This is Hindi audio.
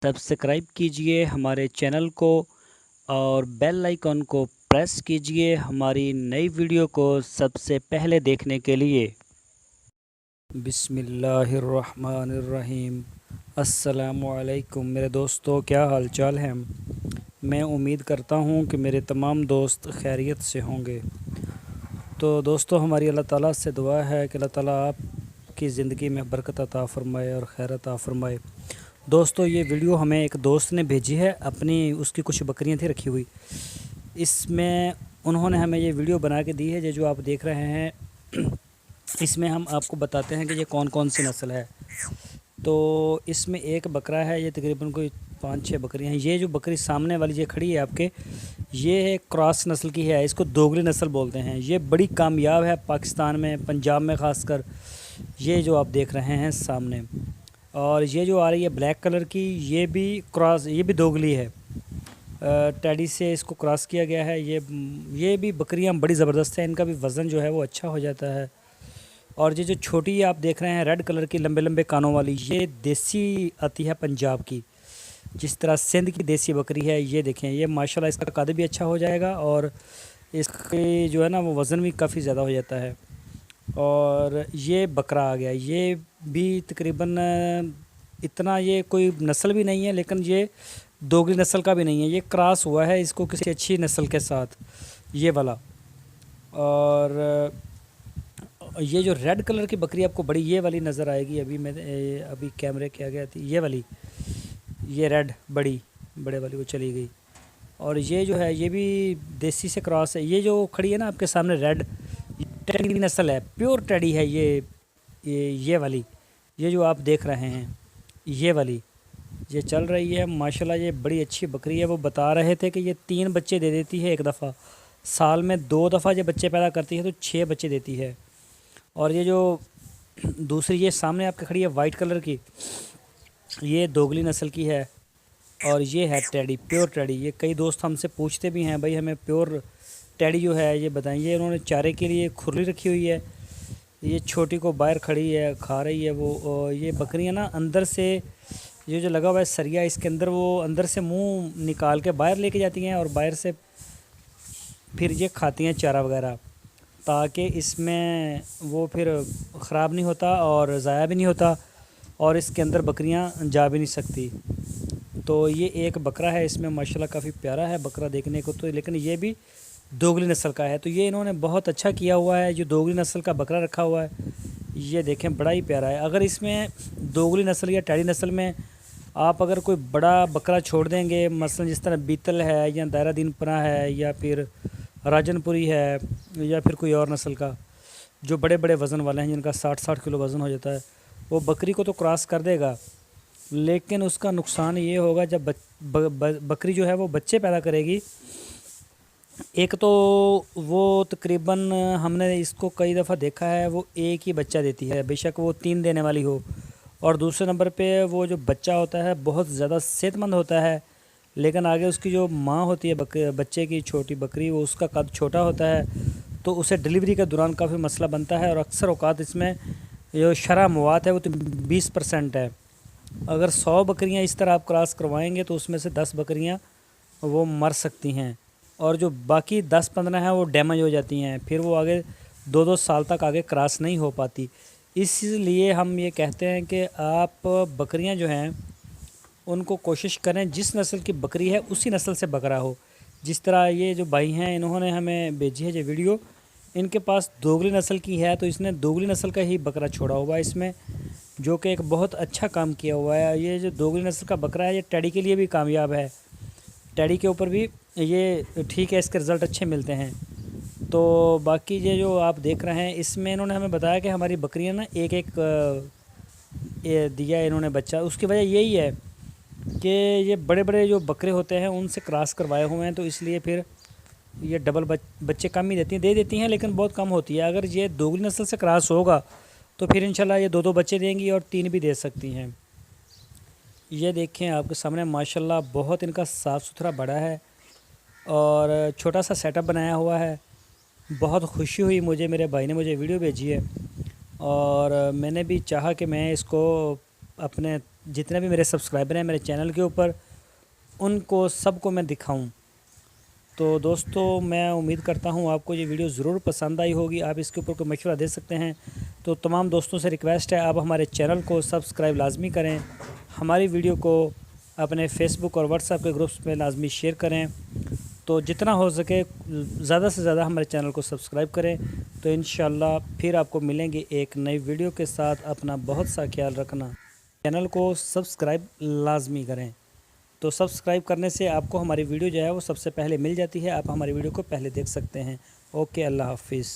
सब्सक्राइब कीजिए हमारे चैनल को और बेल आइकन को प्रेस कीजिए हमारी नई वीडियो को सबसे पहले देखने के लिए। बिस्मिल्लाहिर्रहमानिर्रहीम। अस्सलामुअलैकुम मेरे दोस्तों, क्या हाल चाल है। मैं उम्मीद करता हूँ कि मेरे तमाम दोस्त खैरियत से होंगे। तो दोस्तों, हमारी अल्लाह ताला से दुआ है कि अल्लाह ताला आपकी ज़िंदगी में बरकत अता फ़रमाए और खैर अता फ़रमाए। दोस्तों, ये वीडियो हमें एक दोस्त ने भेजी है, अपनी उसकी कुछ बकरियां थी रखी हुई। इसमें उन्होंने हमें ये वीडियो बना के दी है। ये जो आप देख रहे हैं इसमें हम आपको बताते हैं कि ये कौन कौन सी नस्ल है। तो इसमें एक बकरा है, ये तकरीबन कोई 5-6 बकरियां हैं। ये जो बकरी सामने वाली ये खड़ी है आपके, ये क्रॉस नस्ल की है, इसको दोगली नस्ल बोलते हैं। ये बड़ी कामयाब है पाकिस्तान में, पंजाब में ख़ासकर। ये जो आप देख रहे हैं सामने, और ये जो आ रही है ब्लैक कलर की, ये भी क्रॉस, ये भी दोगली है। टैडी से इसको क्रॉस किया गया है। ये भी बकरियां बड़ी ज़बरदस्त हैं, इनका भी वज़न जो है वो अच्छा हो जाता है। और ये जो छोटी आप देख रहे हैं रेड कलर की लंबे लंबे कानों वाली, ये देसी आती है पंजाब की। जिस तरह सिंध की देसी बकरी है, ये देखें, ये माशाल्लाह इसका कद भी अच्छा हो जाएगा और इसके जो है ना वो वज़न भी काफ़ी ज़्यादा हो जाता है। और ये बकरा आ गया, ये भी तकरीबन इतना, ये कोई नस्ल भी नहीं है लेकिन ये दोगली नस्ल का भी नहीं है, ये क्रॉस हुआ है इसको किसी अच्छी नस्ल के साथ, ये वाला। और ये जो रेड कलर की बकरी आपको बड़ी ये वाली नज़र आएगी, अभी कैमरे के आगे आती, ये वाली, ये रेड बड़े वाली वो चली गई। और ये जो है ये भी देसी से क्रॉस है। ये जो खड़ी है ना आपके सामने रेड, टेडी नस्ल है, प्योर टेडी है ये वाली। ये जो आप देख रहे हैं ये वाली, ये चल रही है माशाल्लाह, ये बड़ी अच्छी बकरी है। वो बता रहे थे कि ये 3 बच्चे दे देती है एक दफ़ा, साल में 2 दफ़ा ये बच्चे पैदा करती है तो 6 बच्चे देती है। और ये जो दूसरी ये सामने आपके खड़ी है वाइट कलर की, ये दोगली नस्ल की है। और ये है टेडी, प्योर टेडी। ये कई दोस्त हमसे पूछते भी हैं, भाई हमें प्योर टेडी जो है ये बताइए। उन्होंने चारे के लिए खुरली रखी हुई है, ये छोटी को बाहर खड़ी है, खा रही है वो। और ये बकरियां ना अंदर से, ये जो लगा हुआ है सरिया इसके अंदर, वो अंदर से मुंह निकाल के बाहर लेके जाती हैं और बाहर से फिर ये खाती हैं चारा वगैरह, ताकि इसमें वो फिर ख़राब नहीं होता और ज़ाया भी नहीं होता और इसके अंदर बकरियां जा भी नहीं सकती। तो ये एक बकरा है, इसमें माशाल्लाह काफ़ी प्यारा है बकरा देखने को तो, लेकिन ये भी दोगली नस्ल का है। तो ये इन्होंने बहुत अच्छा किया हुआ है, जो दोगली नस्ल का बकरा रखा हुआ है, ये देखें बड़ा ही प्यारा है। अगर इसमें दोगली नस्ल या टेडी नस्ल में आप अगर कोई बड़ा बकरा छोड़ देंगे, मसलन जिस तरह बीतल है या दायरा दीनपना है या फिर राजनपुरी है या फिर कोई और नस्ल का, जो बड़े बड़े वज़न वाले हैं जिनका 60-60 किलो वज़न हो जाता है, वो बकरी को तो क्रॉस कर देगा, लेकिन उसका नुकसान ये होगा जब बकरी जो है वो बच्चे पैदा करेगी। एक तो वो तकरीबन, हमने इसको कई दफ़ा देखा है, वो एक ही बच्चा देती है, बेशक वो 3 देने वाली हो। और दूसरे नंबर पे वो जो बच्चा होता है बहुत ज़्यादा सेहतमंद होता है, लेकिन आगे उसकी जो माँ होती है बच्चे की छोटी बकरी, वो उसका कद छोटा होता है, तो उसे डिलीवरी के दौरान काफ़ी मसला बनता है। और अक्सर औक़ात इसमें जो शरह मवात है वो तो 20% है। अगर 100 बकरियां इस तरह आप क्रॉस करवाएंगे तो उसमें से 10 बकरियां वो मर सकती हैं और जो बाकी 10-15 हैं वो डैमेज हो जाती हैं, फिर वो आगे 2-2 साल तक आगे क्रॉस नहीं हो पाती। इसलिए हम ये कहते हैं कि आप बकरियां जो हैं उनको कोशिश करें जिस नस्ल की बकरी है उसी नस्ल से बकरा हो। जिस तरह ये जो भाई हैं इन्होंने हमें भेजी है ये वीडियो, इनके पास दोगली नस्ल की है तो इसने दोगली नस्ल का ही बकरा छोड़ा हुआ है इसमें, जो कि एक बहुत अच्छा काम किया हुआ है। ये जो दोगली नस्ल का बकरा है ये टैडी के लिए भी कामयाब है, टैडी के ऊपर भी ये ठीक है, इसके रिज़ल्ट अच्छे मिलते हैं। तो बाकी ये जो आप देख रहे हैं इसमें इन्होंने हमें बताया कि हमारी बकरियां ना एक एक ये दिया इन्होंने बच्चा। उसकी वजह यही है कि ये बड़े बड़े जो बकरे होते हैं उनसे क्रॉस करवाए हुए हैं, तो इसलिए फिर ये डबल बच्चे कम ही दे देती हैं, लेकिन बहुत कम होती है। अगर ये दोगली नस्ल से क्रॉस होगा तो फिर इंशाल्लाह ये 2-2 बच्चे देंगी और 3 भी दे सकती हैं। ये देखें आपके सामने माशाल्लाह बहुत इनका साफ़ सुथरा बड़ा है और छोटा सा सेटअप बनाया हुआ है। बहुत खुशी हुई मुझे, मेरे भाई ने मुझे वीडियो भेजी है और मैंने भी चाहा कि मैं इसको अपने जितने भी मेरे सब्सक्राइबर हैं मेरे चैनल के ऊपर, उनको सबको मैं दिखाऊं। तो दोस्तों मैं उम्मीद करता हूं आपको ये वीडियो ज़रूर पसंद आई होगी। आप इसके ऊपर कोई मशवरा दे सकते हैं। तो तमाम दोस्तों से रिक्वेस्ट है, आप हमारे चैनल को सब्सक्राइब लाजमी करें, हमारी वीडियो को अपने फेसबुक और व्हाट्सएप के ग्रुप्स में लाजमी शेयर करें। तो जितना हो सके ज़्यादा से ज़्यादा हमारे चैनल को सब्सक्राइब करें। तो इंशाल्लाह फिर आपको मिलेंगे एक नई वीडियो के साथ। अपना बहुत सा ख्याल रखना। चैनल को सब्सक्राइब लाजमी करें। तो सब्सक्राइब करने से आपको हमारी वीडियो जो है वो सबसे पहले मिल जाती है। आप हमारी वीडियो को पहले देख सकते हैं। ओके, अल्लाह हाफिज़।